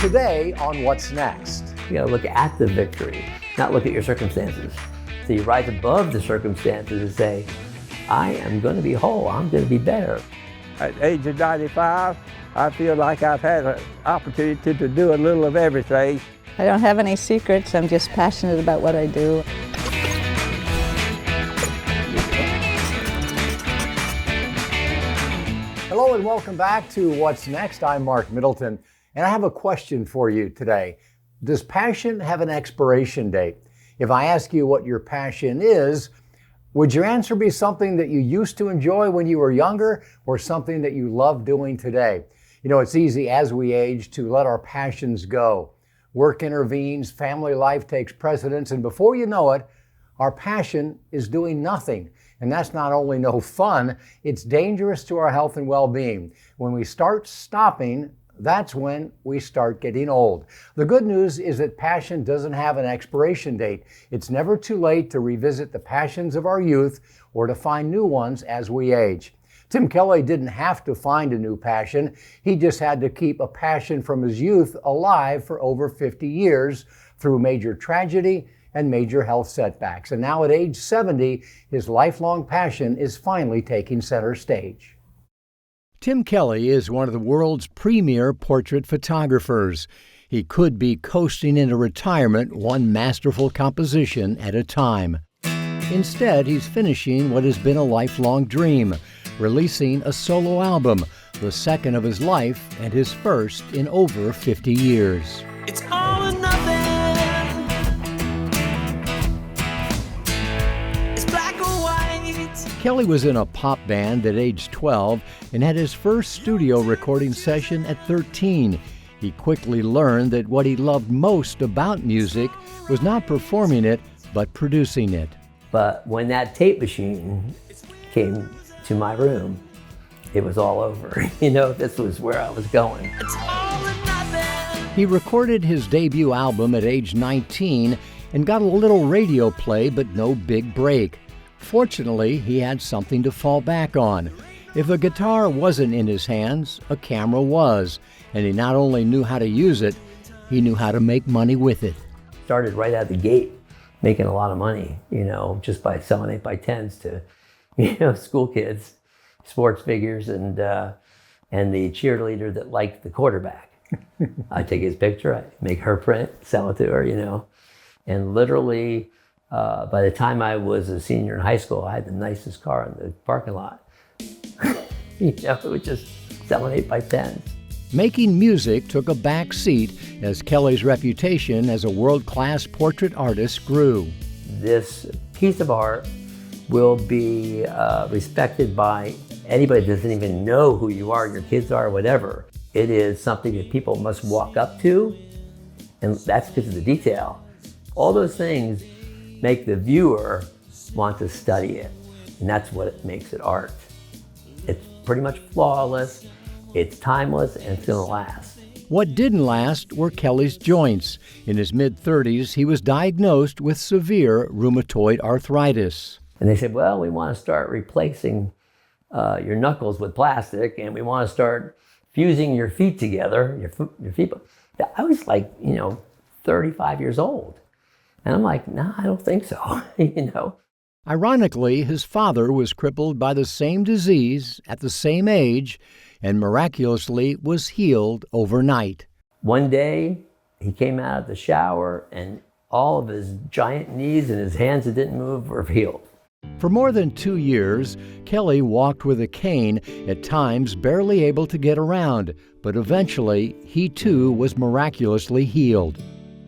Today on What's Next. You gotta look at the victory, not look at your circumstances. So you rise above the circumstances and say, I am gonna be whole, I'm gonna be better. At the age of 95, I feel like I've had an opportunity to do a little of everything. I don't have any secrets, I'm just passionate about what I do. Hello and welcome back to What's Next. I'm Mark Middleton, and I have a question for you today. Does passion have an expiration date? If I ask you what your passion is, would your answer be something that you used to enjoy when you were younger or something that you love doing today? You know, it's easy as we age to let our passions go. Work intervenes, family life takes precedence, and before you know it, our passion is doing nothing. And that's not only no fun, it's dangerous to our health and well-being. When we start stopping, that's when we start getting old. The good news is that passion doesn't have an expiration date. It's never too late to revisit the passions of our youth or to find new ones as we age. Tim Kelly didn't have to find a new passion. He just had to keep a passion from his youth alive for over 50 years through major tragedy and major health setbacks. And now at age 70, his lifelong passion is finally taking center stage. Tim Kelly is one of the world's premier portrait photographers. He could be coasting into retirement one masterful composition at a time. Instead, he's finishing what has been a lifelong dream, releasing a solo album, the second of his life and his first in over 50 years. It's all or nothing. Kelly was in a pop band at age 12 and had his first studio recording session at 13. He quickly learned that what he loved most about music was not performing it, but producing it. But when that tape machine came to my room, it was all over. You know, this was where I was going. It's all or nothing. He recorded his debut album at age 19 and got a little radio play, but no big break. Fortunately, he had something to fall back on. If a guitar wasn't in his hands, a camera was, and he not only knew how to use it, he knew how to make money with it. Started right out the gate making a lot of money, you know, just by selling 8x10s to, you know, school kids, sports figures, and the cheerleader that liked the quarterback. I'd take his picture, I'd make her print, sell it to her, you know, and literally by the time I was a senior in high school, I had the nicest car in the parking lot. You know, it was just selling 8x10s. Making music took a back seat as Kelly's reputation as a world-class portrait artist grew. This piece of art will be respected by anybody that doesn't even know who you are, your kids are, whatever. It is something that people must walk up to, and that's because of the detail. All those things make the viewer want to study it, and that's what makes it art. It's pretty much flawless, it's timeless, and it's gonna last. What didn't last were Kelly's joints. In his mid-30s, he was diagnosed with severe rheumatoid arthritis. And they said, well, we want to start replacing your knuckles with plastic, and we want to start fusing your feet together, your feet. I was like, 35 years old. And I'm like, nah, I don't think so, Ironically, his father was crippled by the same disease at the same age and miraculously was healed overnight. One day, he came out of the shower and all of his giant knees and his hands that didn't move were healed. For more than 2 years, Kelly walked with a cane, at times barely able to get around, but eventually he too was miraculously healed.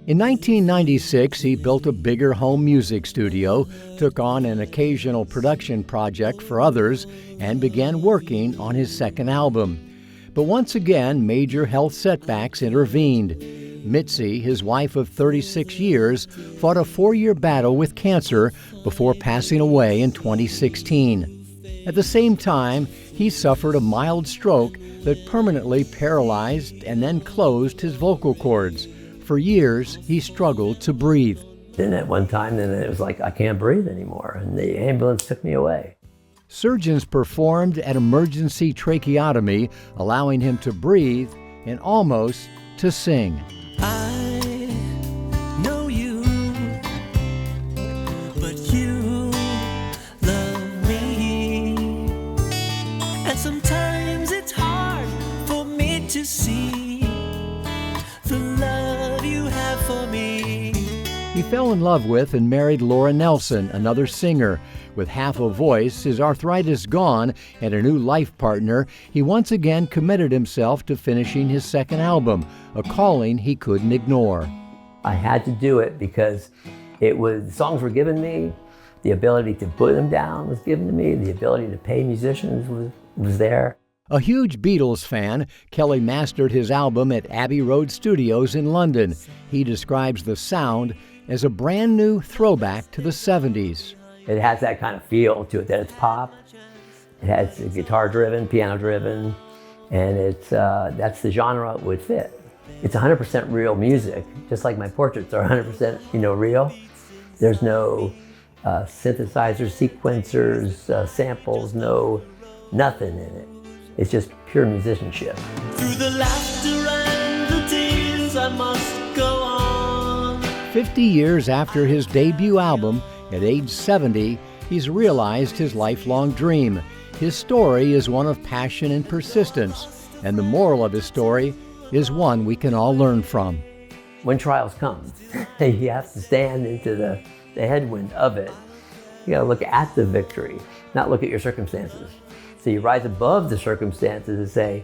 In 1996, he built a bigger home music studio, took on an occasional production project for others, and began working on his second album. But once again, major health setbacks intervened. Mitzi, his wife of 36 years, fought a 4-year battle with cancer before passing away in 2016. At the same time, he suffered a mild stroke that permanently paralyzed and then closed his vocal cords. For years, he struggled to breathe. Then at one time, it was like, I can't breathe anymore, and the ambulance took me away. Surgeons performed an emergency tracheotomy, allowing him to breathe and almost to sing. I know you, but you love me. And sometimes it's hard for me to see the love you have for me. He fell in love with and married Laura Nelson, another singer. With half a voice, his arthritis gone, and a new life partner, he once again committed himself to finishing his second album, a calling he couldn't ignore. I had to do it because the songs were given me, the ability to put them down was given to me, the ability to pay musicians was there. A huge Beatles fan, Kelly mastered his album at Abbey Road Studios in London. He describes the sound as a brand new throwback to the 70s. It has that kind of feel to it, that it's pop. It has guitar-driven, piano-driven, and that's the genre it would fit. It's 100% real music, just like my portraits are 100% real. There's no synthesizers, sequencers, samples, nothing in it. It's just pure musicianship. Through the laughter and the tears, I must go on. 50 years after his debut album, at age 70, he's realized his lifelong dream. His story is one of passion and persistence, and the moral of his story is one we can all learn from. When trials come, you have to stand into the headwind of it. You gotta look at the victory, not look at your circumstances. So you rise above the circumstances and say,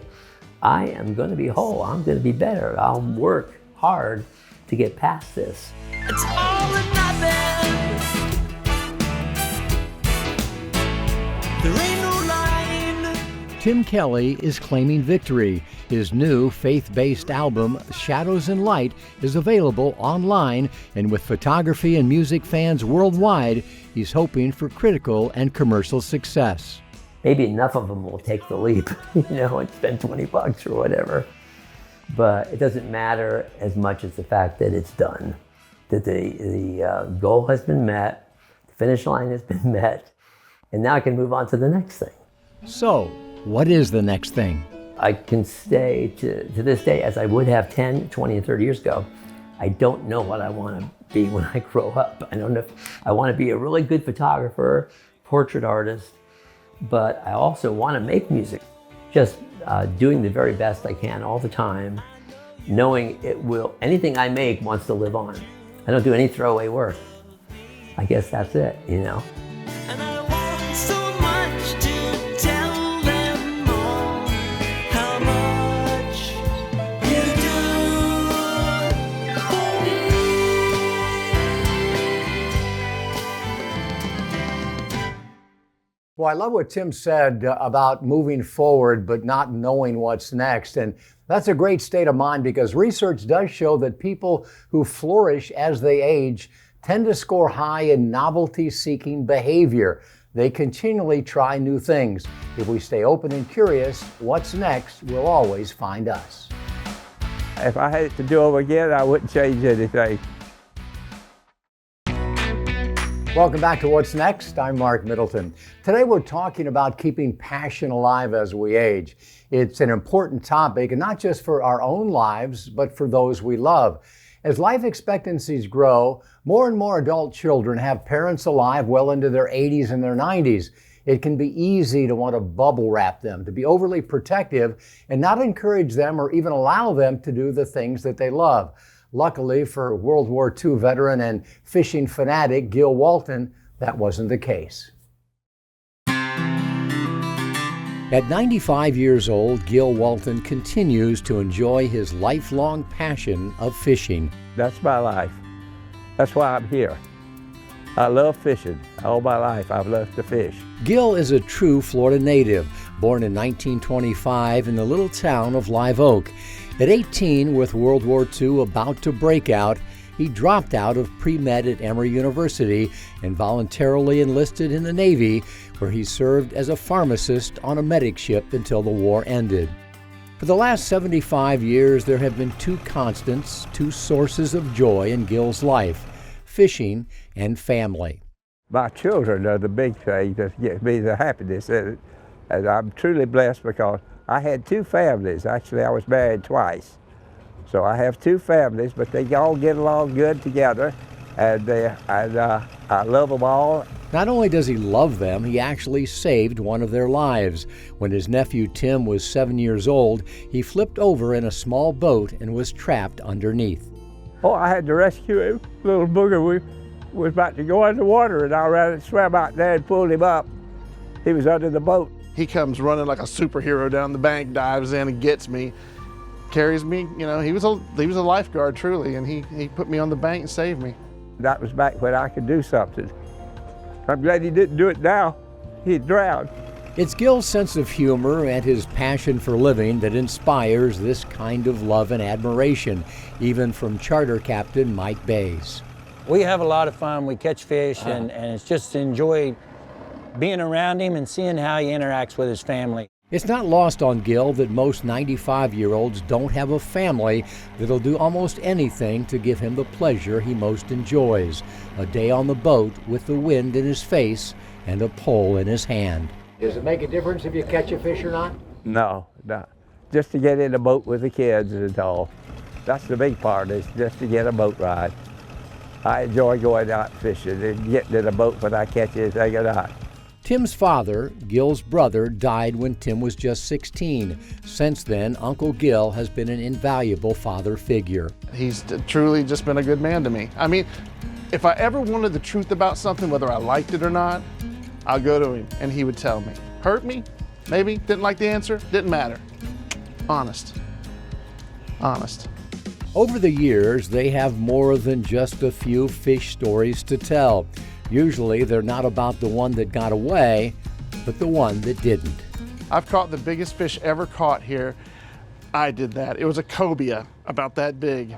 I am gonna be whole, I'm gonna be better, I'll work hard to get past this. It's all or nothing. There ain't no line. Tim Kelly is claiming victory. His new faith-based album, Shadows and Light, is available online, and with photography and music fans worldwide, he's hoping for critical and commercial success. Maybe enough of them will take the leap, and spend $20 or whatever. But it doesn't matter as much as the fact that it's done, that the goal has been met, the finish line has been met, and now I can move on to the next thing. So, what is the next thing? I can say to this day, as I would have 10, 20, and 30 years ago, I don't know what I want to be when I grow up. I don't know if I want to be a really good photographer, portrait artist, but I also want to make music. Just doing the very best I can all the time, knowing anything I make wants to live on. I don't do any throwaway work. I guess that's it, And I want so much to tell them all how much you do for me. Well, I love what Tim said about moving forward but not knowing what's next. And that's a great state of mind because research does show that people who flourish as they age tend to score high in novelty-seeking behavior. They continually try new things. If we stay open and curious, what's next will always find us. If I had it to do over again, I wouldn't change anything. Welcome back to What's Next. I'm Mark Middleton. Today we're talking about keeping passion alive as we age. It's an important topic, and not just for our own lives, but for those we love. As life expectancies grow, more and more adult children have parents alive well into their 80s and their 90s. It can be easy to want to bubble wrap them, to be overly protective, and not encourage them or even allow them to do the things that they love. Luckily for World War II veteran and fishing fanatic Gil Walton, that wasn't the case. At 95 years old, Gil Walton continues to enjoy his lifelong passion of fishing. That's my life. That's why I'm here. I love fishing. All my life I've loved to fish. Gil is a true Florida native, born in 1925 in the little town of Live Oak. At 18, with World War II about to break out, he dropped out of pre-med at Emory University and voluntarily enlisted in the Navy, where he served as a pharmacist on a medic ship until the war ended. For the last 75 years, there have been two constants, two sources of joy in Gil's life: fishing and family. My children are the big thing that gives me the happiness, and I'm truly blessed because I had two families. Actually, I was married twice. So I have two families, but they all get along good together, and I love them all. Not only does he love them, he actually saved one of their lives. When his nephew Tim was 7 years old, he flipped over in a small boat and was trapped underneath. Oh, I had to rescue him. Little booger was about to go underwater, and I ran and swam out there and pulled him up. He was under the boat. He comes running like a superhero down the bank, dives in and gets me, carries me. You know, he was a lifeguard truly, and he put me on the bank and saved me. That was back when I could do something. I'm glad he didn't do it now. He'd drown. It's Gil's sense of humor and his passion for living that inspires this kind of love and admiration, even from Charter Captain Mike Bays. We have a lot of fun. We catch fish, and it's just enjoy being around him and seeing how he interacts with his family. It's not lost on Gil that most 95-year-olds don't have a family that'll do almost anything to give him the pleasure he most enjoys, a day on the boat with the wind in his face and a pole in his hand. Does it make a difference if you catch a fish or not? No. Just to get in a boat with the kids and all. That's the big part, is just to get a boat ride. I enjoy going out fishing and getting in a boat when I catch anything or not. Tim's father, Gil's brother, died when Tim was just 16. Since then, Uncle Gil has been an invaluable father figure. He's truly just been a good man to me. I mean, if I ever wanted the truth about something, whether I liked it or not, I'll go to him and he would tell me. Hurt me? Maybe. Didn't like the answer? Didn't matter. Honest. Honest. Over the years, they have more than just a few fish stories to tell. Usually, they're not about the one that got away, but the one that didn't. I've caught the biggest fish ever caught here. I did that. It was a cobia, about that big.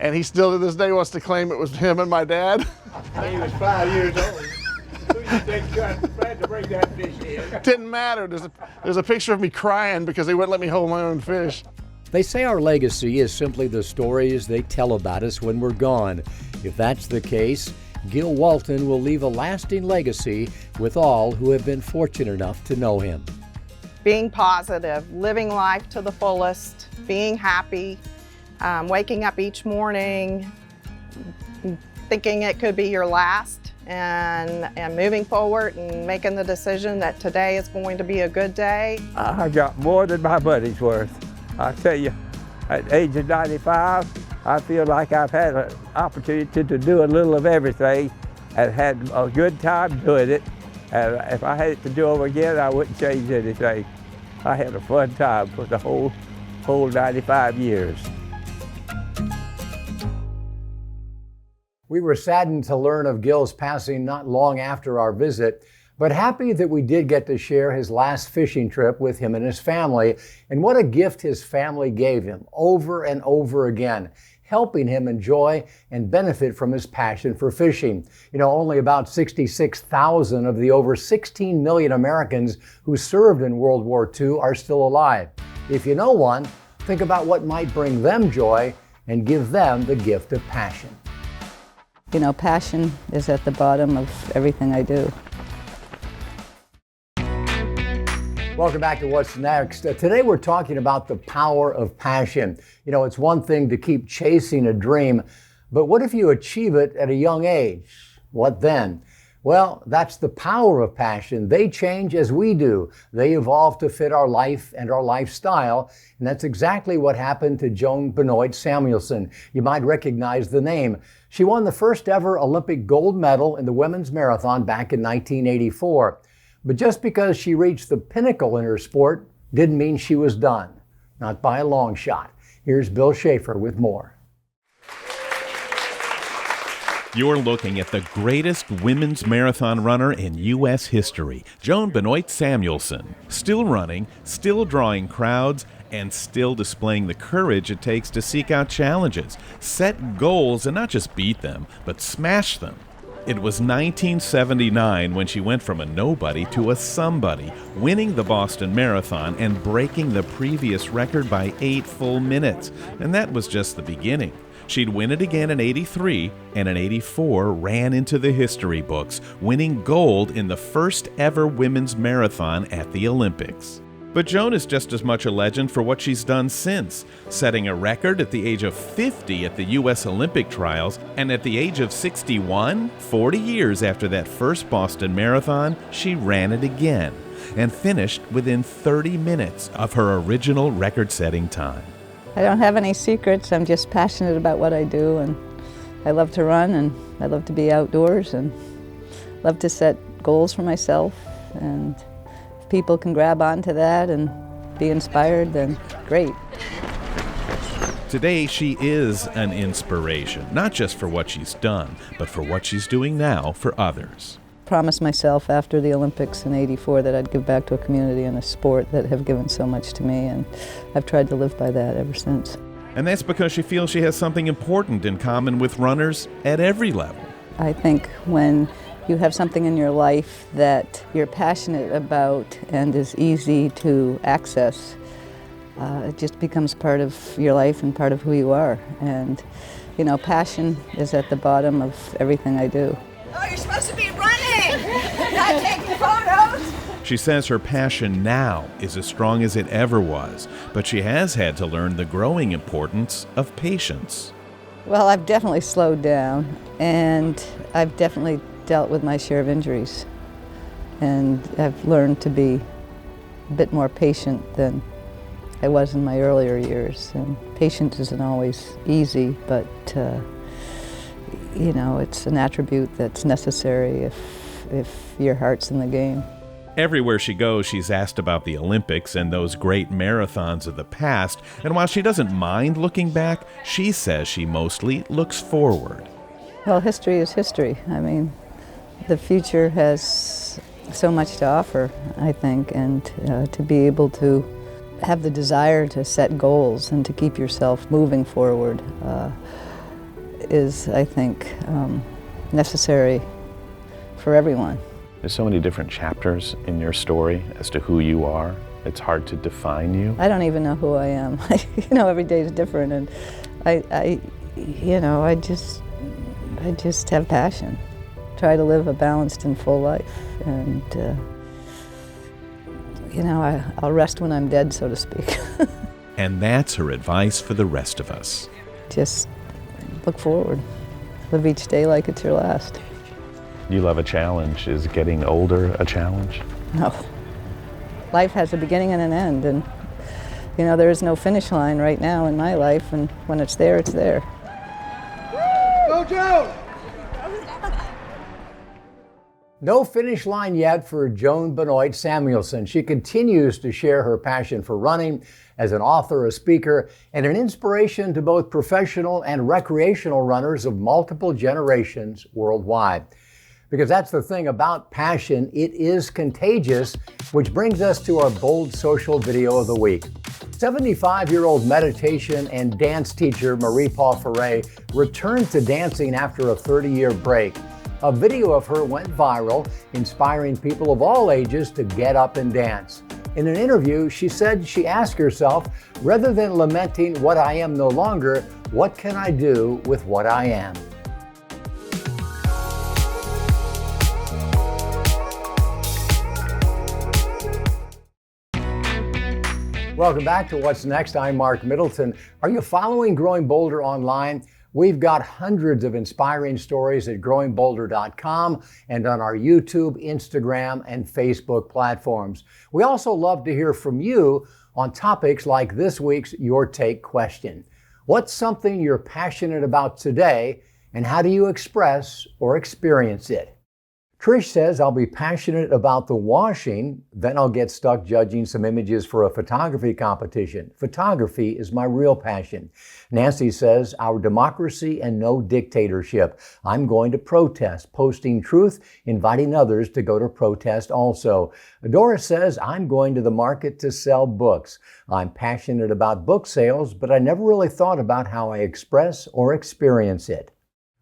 And he still to this day wants to claim it was him and my dad. He was 5 years old. Who do you think tried to bring that fish in? Didn't matter. There's a picture of me crying because they wouldn't let me hold my own fish. They say our legacy is simply the stories they tell about us when we're gone. If that's the case, Gil Walton will leave a lasting legacy with all who have been fortunate enough to know him. Being positive, living life to the fullest, being happy, waking up each morning thinking it could be your last, and moving forward and making the decision that today is going to be a good day. I got more than my money's worth. I tell you, at the age of 95, I feel like I've had an opportunity to do a little of everything and had a good time doing it. And if I had it to do over again, I wouldn't change anything. I had a fun time for the whole 95 years. We were saddened to learn of Gil's passing not long after our visit, but happy that we did get to share his last fishing trip with him and his family, and what a gift his family gave him over and over again, helping him enjoy and benefit from his passion for fishing. You know, only about 66,000 of the over 16 million Americans who served in World War II are still alive. If you know one, think about what might bring them joy and give them the gift of passion. You know, passion is at the bottom of everything I do. Welcome back to What's Next. Today we're talking about the power of passion. You know, it's one thing to keep chasing a dream, but what if you achieve it at a young age? What then? Well, that's the power of passion. They change as we do. They evolve to fit our life and our lifestyle, and that's exactly what happened to Joan Benoit Samuelson. You might recognize the name. She won the first ever Olympic gold medal in the women's marathon back in 1984. But just because she reached the pinnacle in her sport didn't mean she was done. Not by a long shot. Here's Bill Schaefer with more. You're looking at the greatest women's marathon runner in U.S. history, Joan Benoit Samuelson. Still running, still drawing crowds, and still displaying the courage it takes to seek out challenges, set goals, and not just beat them, but smash them. It was 1979 when she went from a nobody to a somebody, winning the Boston Marathon and breaking the previous record by 8 full minutes. And that was just the beginning. She'd win it again in 83, and in 84 ran into the history books, winning gold in the first ever women's marathon at the Olympics. But Joan is just as much a legend for what she's done since, setting a record at the age of 50 at the U.S. Olympic trials, and at the age of 61, 40 years after that first Boston Marathon, she ran it again and finished within 30 minutes of her original record-setting time. I don't have any secrets. I'm just passionate about what I do, and I love to run, and I love to be outdoors, and love to set goals for myself. And if people can grab onto that and be inspired, then great. Today, she is an inspiration, not just for what she's done, but for what she's doing now for others. Promised myself after the Olympics in '84 that I'd give back to a community and a sport that have given so much to me, and I've tried to live by that ever since. And that's because she feels she has something important in common with runners at every level. I think when you have something in your life that you're passionate about and is easy to access, it just becomes part of your life and part of who you are. And, you know, passion is at the bottom of everything I do. Oh, you're supposed to be running, not taking photos. She says her passion now is as strong as it ever was, but she has had to learn the growing importance of patience. Well, I've definitely slowed down, and I've definitely dealt with my share of injuries. And I've learned to be a bit more patient than I was in my earlier years. And patience isn't always easy, but you know, it's an attribute that's necessary if your heart's in the game. Everywhere she goes, she's asked about the Olympics and those great marathons of the past, and while she doesn't mind looking back, she says she mostly looks forward. Well, history is history. I mean, the future has so much to offer, I think, and to be able to have the desire to set goals and to keep yourself moving forward is, I think, necessary for everyone. There's so many different chapters in your story as to who you are. It's hard to define you. I don't even know who I am. You know, every day is different, and I just have passion. Try to live a balanced and full life, and you know, I'll rest when I'm dead, so to speak. And that's her advice for the rest of us. Just look forward. Live each day like it's your last. You love a challenge. Is getting older a challenge? No. Life has a beginning and an end, and you know, there is no finish line right now in my life, and when it's there, it's there. Go Joe! No finish line yet for Joan Benoit Samuelson. She continues to share her passion for running as an author, a speaker, and an inspiration to both professional and recreational runners of multiple generations worldwide. Because that's the thing about passion, it is contagious, which brings us to our bold social video of the week. 75-year-old meditation and dance teacher Marie-Paul Ferre returned to dancing after a 30-year break. A video of her went viral, inspiring people of all ages to get up and dance. In an interview, she said she asked herself, rather than lamenting what I am no longer, what can I do with what I am? Welcome back to What's Next. I'm Mark Middleton. Are you following Growing Bolder online? We've got hundreds of inspiring stories at growingbolder.com and on our YouTube, Instagram, and Facebook platforms. We also love to hear from you on topics like this week's Your Take question. What's something you're passionate about today, and how do you express or experience it? Trish says, I'll be passionate about the washing, then I'll get stuck judging some images for a photography competition. Photography is my real passion. Nancy says, our democracy and no dictatorship. I'm going to protest, posting truth, inviting others to go to protest also. Doris says, I'm going to the market to sell books. I'm passionate about book sales, but I never really thought about how I express or experience it.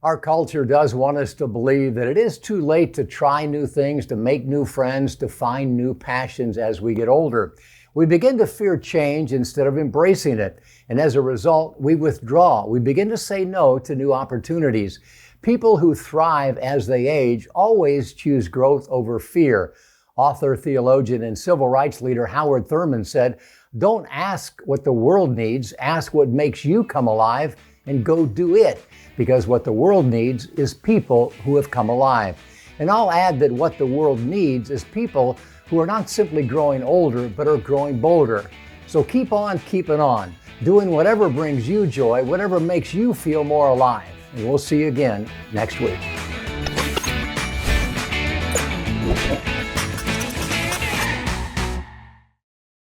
Our culture does want us to believe that it is too late to try new things, to make new friends, to find new passions as we get older. We begin to fear change instead of embracing it. And as a result, we withdraw. We begin to say no to new opportunities. People who thrive as they age always choose growth over fear. Author, theologian, and civil rights leader Howard Thurman said, "Don't ask what the world needs, ask what makes you come alive and go do it, because what the world needs is people who have come alive." And I'll add that what the world needs is people who are not simply growing older, but are growing bolder. So keep on keeping on, doing whatever brings you joy, whatever makes you feel more alive. And we'll see you again next week.